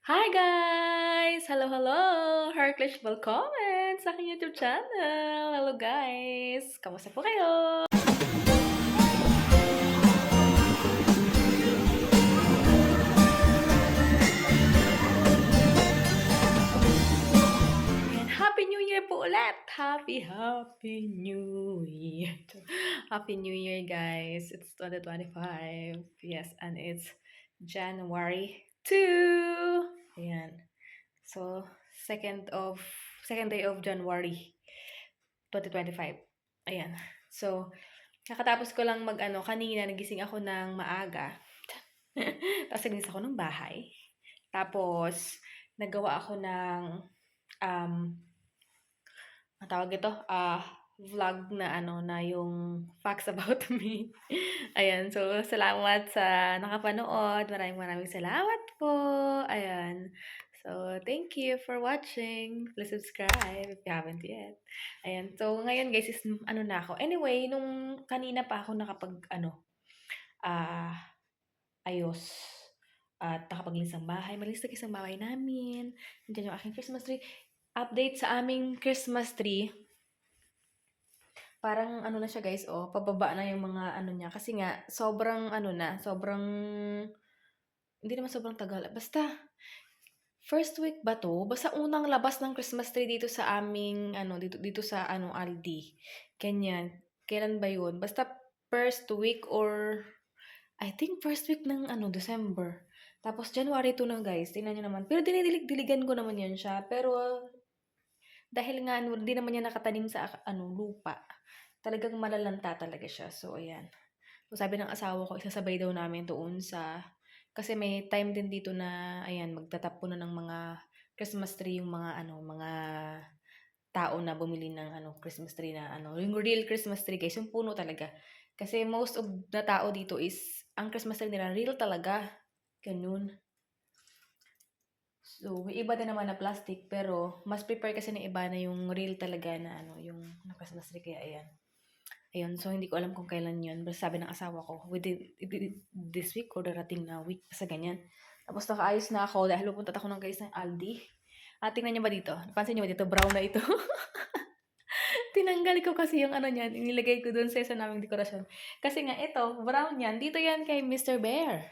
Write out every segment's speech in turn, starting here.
Hi guys! Hello, hello! Heartlish welcome sa aking YouTube channel! Hello guys! Kamusta po kayo? And Happy New Year po ulit! Happy New Year! Happy New Year guys! It's 2025. Yes, and it's January 2! Ayan. So, second day of January 2025. Ayan. So, nakatapos ko lang kanina nagising ako ng maaga. Tapos naglinis ako ng bahay. Tapos, nagawa ako ng, ang tawag ito, vlog na na yung facts about me. Ayan, so salamat sa nakapanood. Maraming salamat po. Ayan. So, thank you for watching. Please subscribe if you haven't yet. Ayan. So, ngayon guys is na ako. Anyway, nung kanina pa ako ayos at nakapaglinis ng bahay. Malinis na isang bahay namin. Nandiyan yung aking Christmas tree. Update sa aming Christmas tree. Parang na siya guys, pababa na yung mga niya. Kasi nga, sobrang hindi naman sobrang tagal. Basta, first week ba to? Basta unang labas ng Christmas tree dito sa aming, dito sa, Aldi. Ganyan. Kailan ba yun? Basta first week or, I think first week ng, December. Tapos, January 2 na guys. Tingnan nyo naman. Pero diligan ko naman yan siya. Pero, dahil nga, hindi naman yan nakatanim sa, lupa. Talagang malalanta talaga siya. So, ayan. So, sabi ng asawa ko, isasabay daw namin doon sa, kasi may time din dito na, ayan, magtatap na ng mga Christmas tree yung mga tao na bumili ng, Christmas tree na, yung real Christmas tree, guys, yung puno talaga. Kasi most of the tao dito is, ang Christmas tree nila, real talaga. Ganun. So, may iba din naman na plastic, pero mas prefer kasi ng iba na yung real talaga na, yung na Christmas tree, kaya ayan. Ayun, so hindi ko alam kung kailan yun. Basta sabi ng asawa ko, this week or darating na week, basta ganyan. Tapos nakaayos na ako dahil pupunta ako ng guys ng Aldi. At tingnan nyo ba dito? Pansin nyo ba dito? Brown na ito. Tinanggal ko kasi yung niyan, inilagay ko dun sa isa naming dekorasyon. Kasi nga ito, brown yan. Dito yan kay Mr. Bear.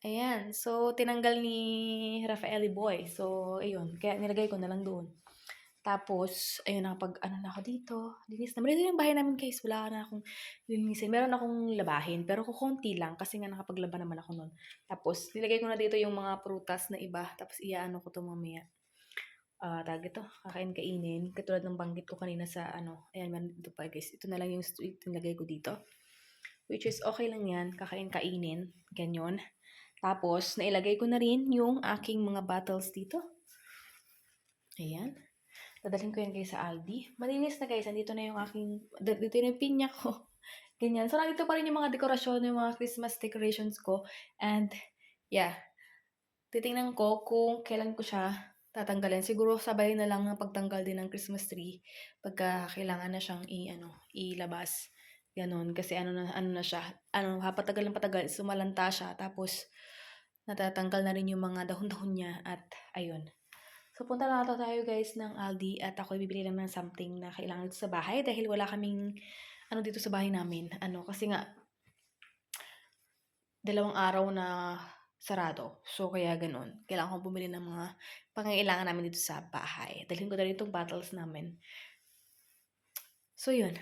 Ayan, so tinanggal ni Rafael Boy. So, ayun, kaya nilagay ko na lang doon. Tapos, ayun, na ako dito. Linis na. Malinis yung bahay namin, guys. Wala na akong linisin. Meron akong labahin, pero kukunti lang kasi nga nakapaglaba naman ako nun. Tapos, nilagay ko na dito yung mga prutas na iba. Tapos, iyaano ko to mamaya. Tawag ito, kainin. Katulad ng banggit ko kanina sa ayan, man dito pa, guys. Ito na lang yung nilagay ko dito. Which is, okay lang yan. Kainin. Ganyan. Tapos, nailagay ko na rin yung aking mga bottles dito. Ayan. Dadalhin ko yan guys sa Aldi. Malinis na guys. Andito na yung dito na yung pinya ko. Ganyan. So, nandito pa rin yung mga dekorasyon, yung mga Christmas decorations ko. And, yeah. Titingnan ko kung kailan ko siya tatanggalin. Siguro sabay na lang ng pagtanggal din ng Christmas tree pagka kailangan na siyang ilabas. Ganon. Kasi na siya. Patagal ng patagal. Sumalanta siya. Tapos, natatanggal na rin yung mga dahon-dahon niya. At, ayun. So, punta na tayo guys ng Aldi at ako bibili lang ng something na kailangan dito sa bahay dahil wala kaming dito sa bahay namin. Kasi nga 2 araw na sarado. So, kaya ganun. Kailangan ko bumili ng mga pangangailangan namin dito sa bahay. Dalhin ko na rin itong bottles namin. So, yun.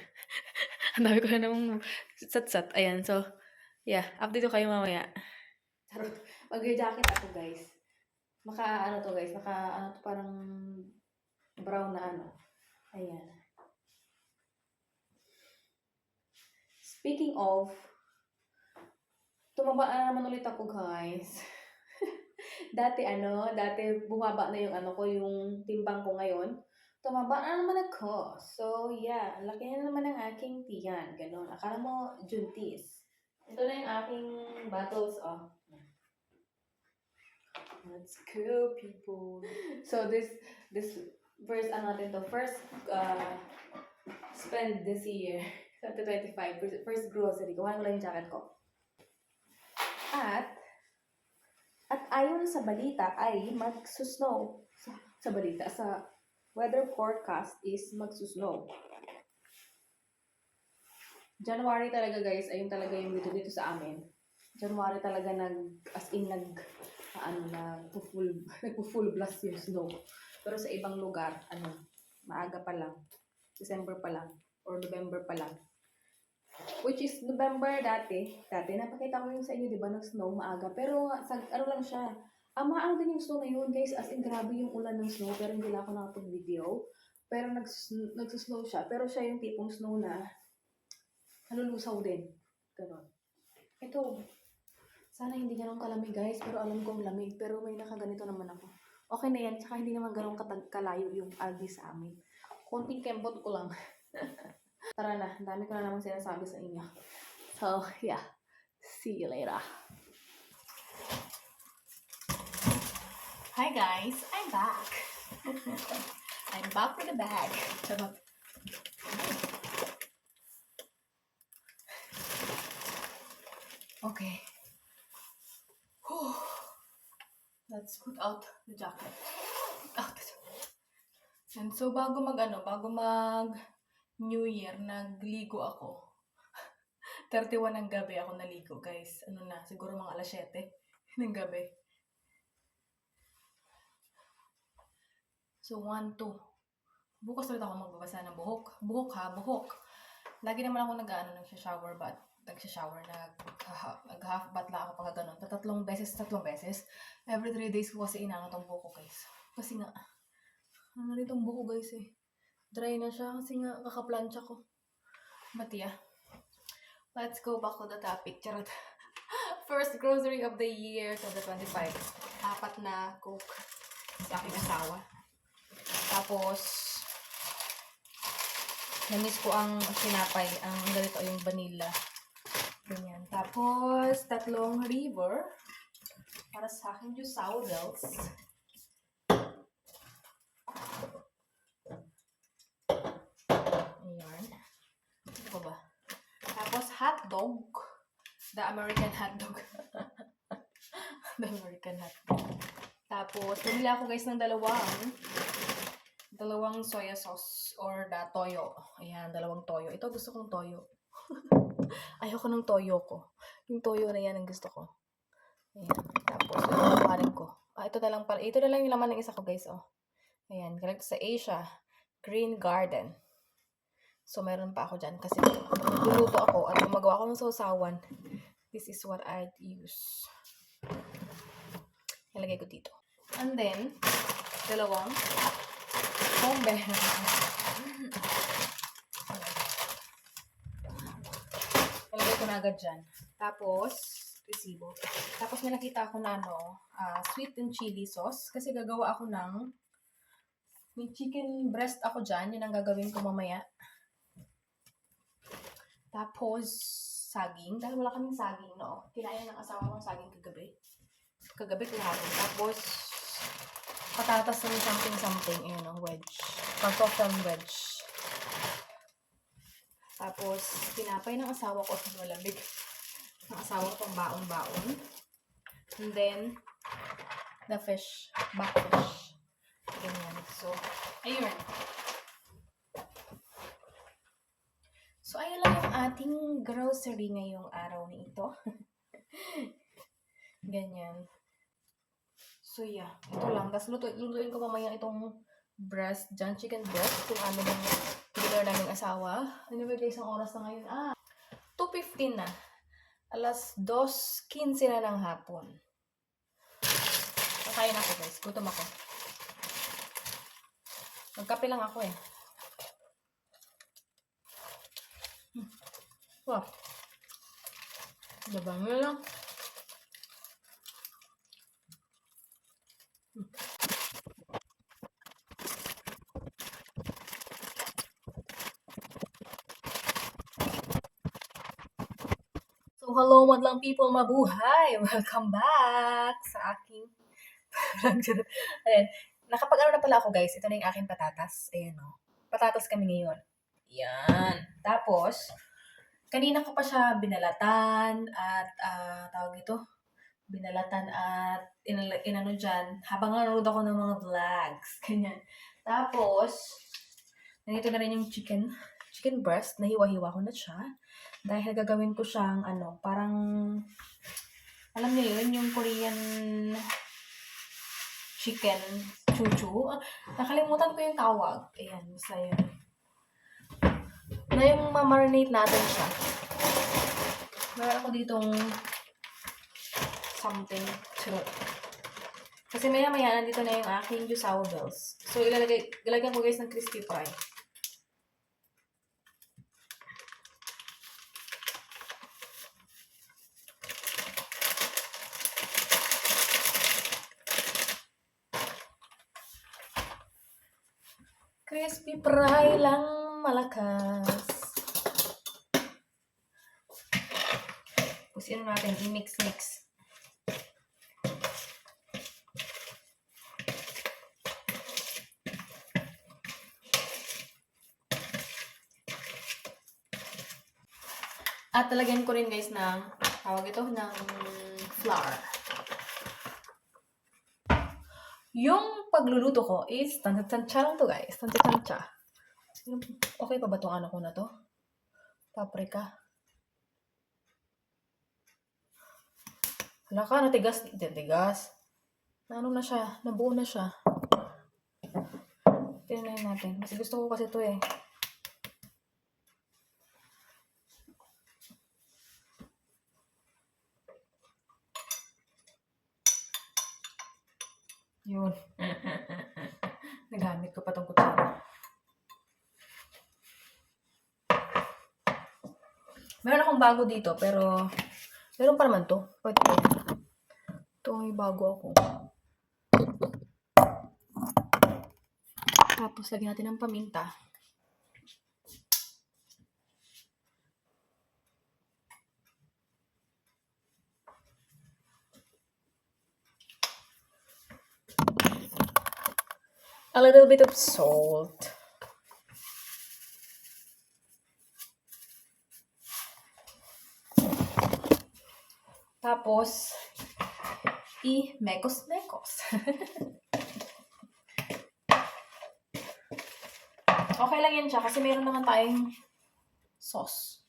Ang dami ko na namang sat-sat. Ayan. So, yeah. Update ko kayo mamaya. Charot. Mag-jacket ako guys. To guys. Parang brown na Ayan. Speaking of, tumaba na naman ulit ako guys. dati bumaba na yung ko, yung timbang ko ngayon. Tumaba na naman ako. So, yeah. Laki na naman ang aking tiyan. Ganon. Akala mo, juntis. Ito na yung aking bottles, Let's go, people. So, this first, natin to. First, spend this year. 2025. First grocery. Kuhanin ko lang yung jacket ko. At ayon sa balita ay magsusnow. Sa balita, sa weather forecast is magsusnow. January talaga guys, ayun talaga yung dito sa amin. January talaga nagpo-full blast yung snow. Pero sa ibang lugar, maaga pa lang. December pa lang. Or November pa lang. Which is November dati. Napakita ko yung sa inyo, di ba, nag-snow maaga. Pero, lang siya. Maano din yung snow na yun, guys. As in, grabe yung ulan ng snow. Pero hindi lang ako nakapag-video. Pero nagsusnow siya. Pero siya yung tipong snow na nalulusaw din. Ganon. Ito, sana hindi ganun kalamig, guys. Pero alam kong lamig. Pero may nakaganito naman ako. Okay na yan. Tsaka hindi naman ganun kalayo yung algae sa amin. Konting kembot ko lang. Tara na. Dami ko na naman sinasabi sa inyo. So, yeah. See you later. Hi, guys. I'm back. I'm back with the bag. Okay. Whew. Let's put out the jacket. And so, bago mag New Year, nagligo ako. 31 ng gabi ako naligo, guys. Siguro mga alas 7 ng gabi. So, 1, 2. Bukas ulit ako magbabasa ng buhok. Buhok. Lagi naman ako nagsha-shower bath. Nag-half bath lang ako pag ganun. Tatlong beses. Every 3 days ko kasi inaangat ang buhok ko, guys. Kasi nga, itong buhok, guys, eh. Dry na siya kasi nga kakaplansya ko. But yeah. Let's go back to the topic. Charot. First grocery of the year, 2025. 4 na Coke sa aking asawa. Tapos, namiss ko ang sinapay. Ang ganito yung vanilla. Ganyan. Tapos, 3 River. Para sa akin yung sourdels. Ayan. Ito ko ba? Tapos, hotdog. The American hotdog. The American hotdog. Tapos, bumili ako guys ng dalawang soya sauce or toyo. Ayan, 2 toyo. Ito gusto kong toyo. Ayoko ng toyo ko. Yung toyo na yan ang gusto ko. Ayan. Tapos, ito ko. Ito na lang pala. Ito na lang yung laman ng isa ko guys. Oh. Ayan, galing sa Asia. Green Garden. So, meron pa ako dyan. Kasi, luluto ako at gumagawa ako ng sausawan. This is what I'd use. Ilagay ko dito. And then, 2 bombe. Ilagay ko na agad dyan. Tapos, resibo. Tapos, may nakita ako na sweet and chili sauce. Kasi gagawa ako may chicken breast ako dyan. Yun ang gagawin ko mamaya. Tapos, saging. Dahil wala kaming saging, no? Kinain ng asawa ng saging kagabi. Kagabi, kahapon. Tapos, patatas na something. Ayan, wedge. Pag-toastan wedge. Tapos, tinapay ng asawa ko sa malamig. Ng asawa ko baon-baon. And then, the fish. Backfish. Ganyan. So, ayun. So, ayun lang yung ating grocery ngayong araw na ito. Ganyan. So, yeah. Ito lang. Tapos, lutuin ko mamaya itong breast dyan. Chicken breast. Kung ano yung dinner namin asawa. Anyway, guys, ang oras na ngayon. 2:15 na. Alas 2:15 na ng hapon. Kakain ako, guys. Gutom ako. Magkape lang ako, eh. Wow. Diba nyo lang? So, hello madlang people, mabuhay! Welcome back sa aking ayan. Nakapag-ano na pala ako, guys. Ito na yung aking patatas. Ayan, o. Patatas kami ngayon. Ayan. Tapos, kanina ko pa siya binalatan at tawag ito, binalatan at inano dyan, habang nanonood ako ng mga vlogs. Ganyan. Tapos, nandito na rin yung chicken breast, nahiwa-hiwa ko na siya. Dahil gagawin ko siyang, parang, alam niyo yun, yung Korean chicken chuchu. Nakalimutan ko yung tawag. Ayan, basta yun. Na yung ma-marinate natin siya. Meron ako ditong something. Kasi maya-maya, nandito na yung aking jusaw bells. So, ilalagyan ko guys ng crispy fry. Crispy fry lang malakas. Tapos natin, i-mix-mix. At talagyan ko rin guys ng, ng flour. Yung pagluluto ko is tansya lang to guys. Tansya. Okay pa ba itong ko na to? Paprika. Hala ka, natigas. Ano na siya? Nabuo na siya. Tingnan natin. Mas gusto ko kasi to eh. Yun. Nagamit ko pa tong kutsara. Meron akong bago dito, pero meron pa naman to. Pwede ko. Ito may bago ako. Tapos, lagyan natin ng paminta. A little bit of salt. Tapos, mekos-mekos. Okay lang yan siya kasi meron naman tayong sauce.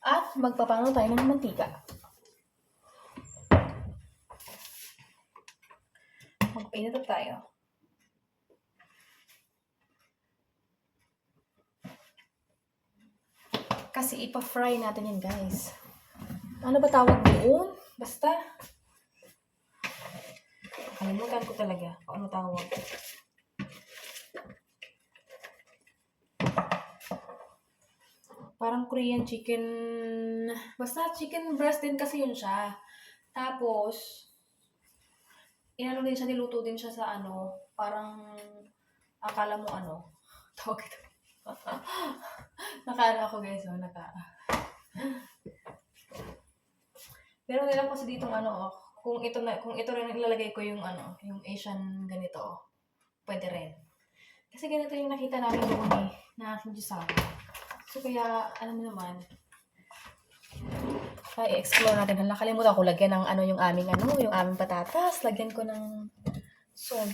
At magpapano tayo ng mantika. Magpainit tayo. Kasi ipa-fry natin yan guys. Ano ba tawag doon? Basta. Kalimutan ko talaga kung ano tawag. Parang Korean chicken. Basta chicken breast din kasi yun siya. Tapos, niluto din siya sa parang akala mo tawag ito. Ako guys, Pero nilang kasi ditong kung ito rin ilalagay ko yung yung Asian ganito, pwede rin. Kasi ganito yung nakita namin doon na aking jusaw. So kaya, alam mo naman, i-explore natin. Nakalimutan ko lagyan ng yung aming yung aming patatas. Lagyan ko ng salt. So,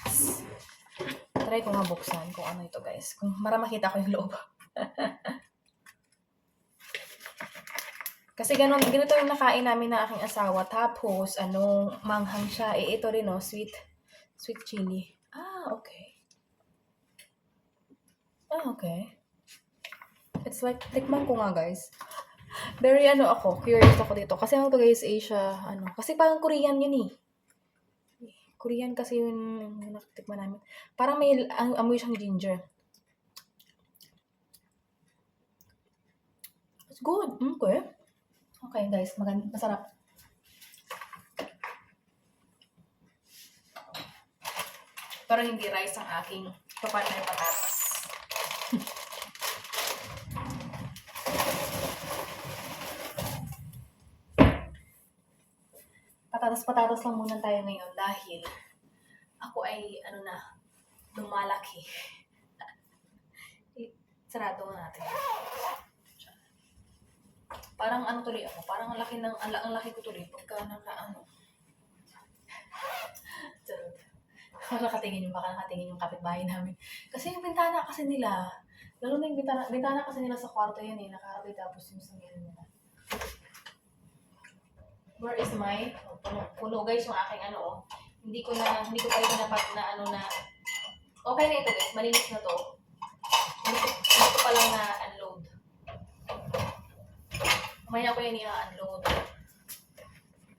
yes. Try ko nga buksan kung ano ito guys. Para makita ko yung loob. Kasi ganito yung nakain namin ng aking asawa. Tapos, manghang siya. Ito rin, sweet chili. Okay. Okay. It's like, tikman ko nga, guys. Very, curious ako dito. Kasi to guys, Asia, kasi parang Korean yun eh. Korean kasi yun nakatikman namin. Parang may amoy siyang ginger. It's good. Okay. Okay, guys. Masarap. Pero hindi rice ang aking papatay patatas. Patatas lang muna tayo ngayon dahil ako ay lumalaki. Sarado nga natin. Parang ano tuloy ako, parang ang laki ang laki ko tuloy pagka naka-ano. Charot. Baka nakatingin yung kapitbahay namin. Kasi yung bintana kasi nila, lalo na yung bintana kasi nila sa kwarto yan eh, nakaharap tapos yung sa meron nila. Where is my, puno guys yung aking ano oh. Hindi ko pa rin na ano na, okay na ito guys, malinis na to. Hindi ko pa lang na unload. Mamaya ko yan i-unload.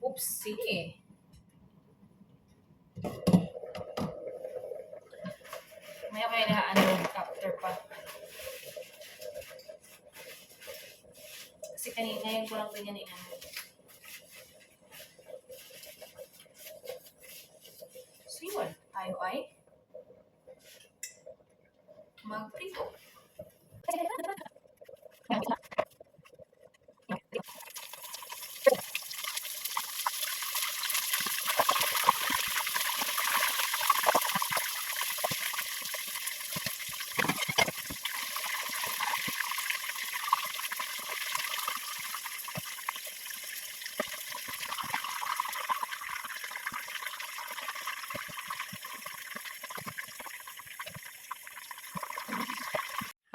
Oops, sige. Mamaya ko yan i-unload after pa. Kasi ngayon ko lang din yan i-unload. So yun, tayo ay magprito.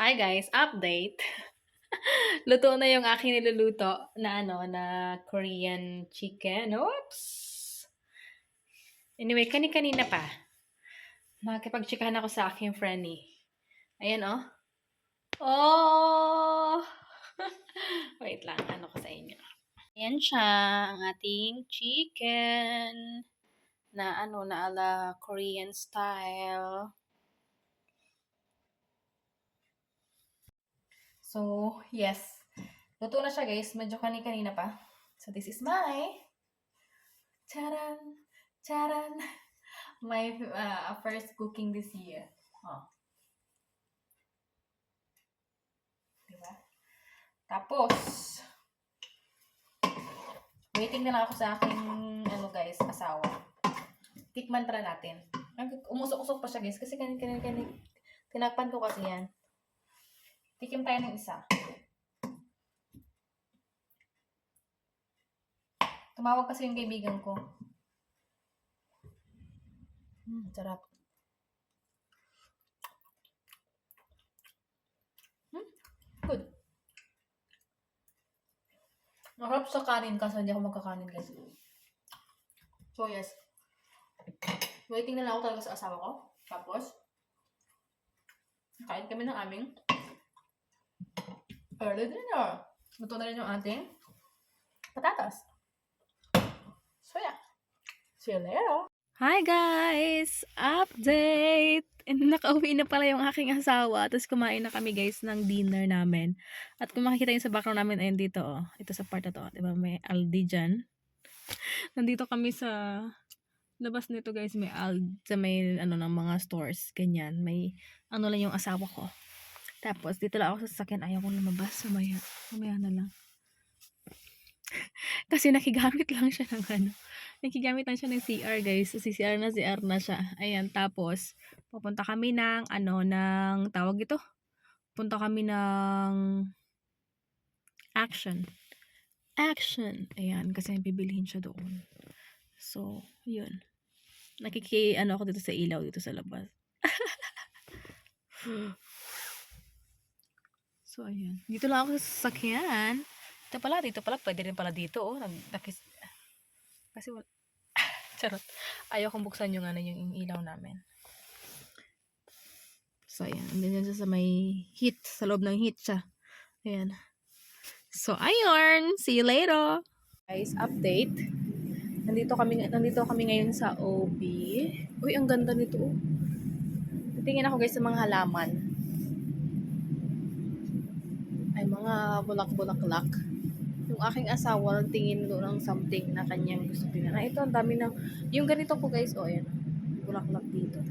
Hi guys, update. Luto na yung aking niluluto na na Korean chicken. Oops! Anyway, kanina pa. Nakikipag-chikahan ako sa aking friendly. Ayan oh. Oh! Wait lang, ano ko sa inyo. Ayan siya, ang ating chicken na na ala Korean style. So, yes. Luto na siya, guys. Medyo kanina pa. So, this is my charan, charan, my first cooking this year. Oh. Diba? Tapos, waiting na lang ako sa aking, guys, asawa. Tikman tara natin. Umusok-usok pa siya, guys. Kasi tinakpan ko kasi yan. Tikim tayo ng isa. Tumawag kasi yung kaibigan ko. Sarap. Good. Masarap sa kanin kasi hindi ako magkakanin guys. So yes. Waiting na lang ako talaga sa asawa ko. Tapos, kain kami ng aming early dinner. Luto na rin yung ating patatas. So yeah. See you later. Hi guys! Update! Nakauwi na pala yung aking asawa. Tapos kumain na kami guys ng dinner namin. At kung makikita yun sa background namin, ayun dito oh. Ito sa part na to. Diba may Aldi dyan. Nandito kami sa labas nito guys. May Aldi. Sa may ng mga stores. Ganyan. May lang yung asawa ko. Tapos dito lang ako sa sasakyan. Ayaw kong lumabas. Mamaya na lang. Kasi nakigamit lang siya ng nakigamit lang siya ng CR guys. So, CR na siya. Ayan, tapos pupunta kami ng ng tawag ito. Punta kami ng Action. Ayan, kasi bibilihin siya doon. So, yun. Ako dito sa ilaw dito sa labas. So, ayan. Dito lang ako sa sasakyan. Dito pala, pwede rin pala dito, oh. Kasi wala. Charot. Ayaw kong buksan yung yung ilaw namin. So, ayan. Andun siya sa may heat. Sa loob ng heat siya. Ayan. So, ayun. See you later. Guys, update. Nandito kami ngayon sa OB. Uy, ang ganda nito, oh. Tingin ako guys sa mga halaman. Ay, mga bulak-bulaklak. Yung aking asawa tingin doon ng something na kanyang gusto tingnan. Ito, ang dami na. Yung ganito po guys, oh, ayan. Bulaklak dito.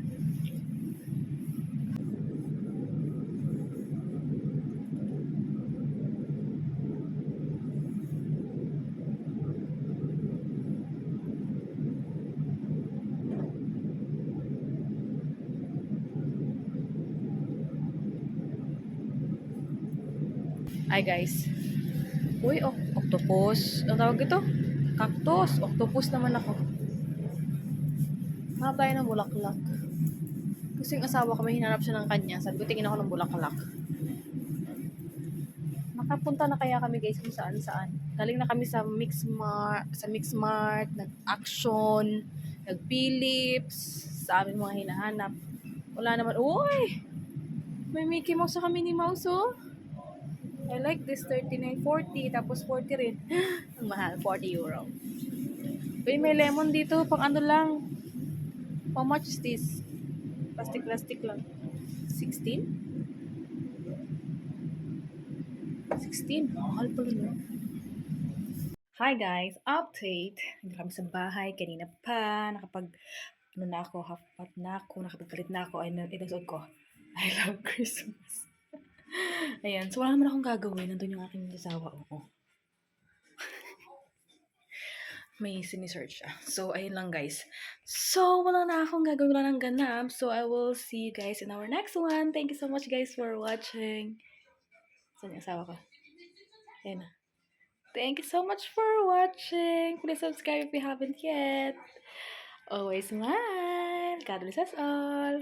Ay, guys. Uy, octopus. Ang tawag ito? Cactus. Octopus naman ako. Hanap tayo ng bulaklak. Kasi yung asawa ko may hinanap siya ng kanya. Sabi ko, tingin ako ng bulaklak. Nakapunta na kaya kami guys kung saan saan. Galing na kami sa Mixmart, nag-Action, nag-Philips, sa aming mga hinahanap. Wala naman. Uy! May Mickey Mouse sa Minnie Mouse, oh. I like this, 39.40, tapos 40 rin. Ang mahal, 40 euro. Uy, may lemon dito, pang ano lang. How much is this? Plastic lang. 16? 16? Mahal pala no? Hi guys, update. Hindi kami sa bahay, kanina pa, ano na ako, half pot na ako, nakapagpalit na ako, ay inasod ko. I love Christmas. Ayan, so wala naman akong gagawin, nandun yung aking asawa, oo. May sinisearch siya. So, ayun lang guys. So, wala na akong gagawin, wala nang ganap. So, I will see you guys in our next one. Thank you so much guys for watching. Saan yung asawa ko? Ayan na. Thank you so much for watching. Please subscribe if you haven't yet. Always smile. God bless us all.